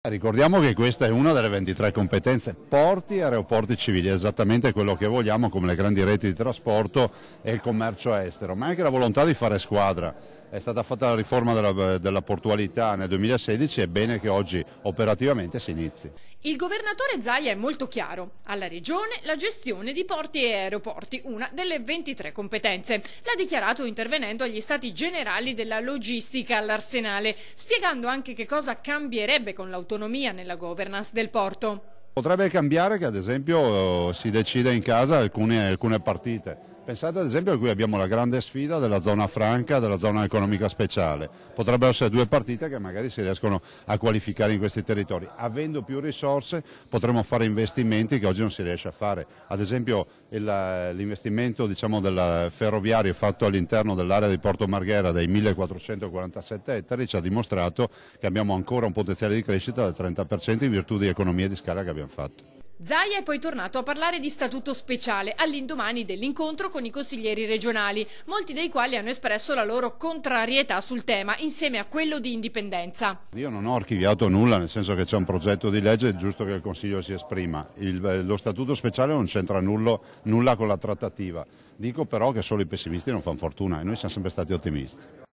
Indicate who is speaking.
Speaker 1: Ricordiamo che questa è una delle 23 competenze, porti e aeroporti civili, è esattamente quello che vogliamo, come le grandi reti di trasporto e il commercio estero, ma anche la volontà di fare squadra. È stata fatta la riforma della portualità nel 2016, è bene che oggi operativamente si inizi.
Speaker 2: Il governatore Zaia è molto chiaro. Alla Regione la gestione di porti e aeroporti, una delle 23 competenze. L'ha dichiarato intervenendo agli stati generali della logistica all'Arsenale, spiegando anche che cosa cambierebbe con l'autonomia nella governance del porto.
Speaker 1: Potrebbe cambiare che ad esempio si decida in casa alcune partite. Pensate ad esempio che qui abbiamo la grande sfida della zona franca, della zona economica speciale. Potrebbero essere due partite che magari si riescono a qualificare in questi territori. Avendo più risorse potremo fare investimenti che oggi non si riesce a fare. Ad esempio l'investimento del ferroviario fatto all'interno dell'area di Porto Marghera dei 1447 ettari ci ha dimostrato che abbiamo ancora un potenziale di crescita del 30% in virtù di economie di scala che abbiamo fatto.
Speaker 2: Zaia è poi tornato a parlare di statuto speciale all'indomani dell'incontro con i consiglieri regionali, molti dei quali hanno espresso la loro contrarietà sul tema insieme a quello di indipendenza.
Speaker 1: Io non ho archiviato nulla, nel senso che c'è un progetto di legge, è giusto che il Consiglio si esprima. Lo statuto speciale non c'entra nulla con la trattativa. Dico però che solo i pessimisti non fanno fortuna e noi siamo sempre stati ottimisti.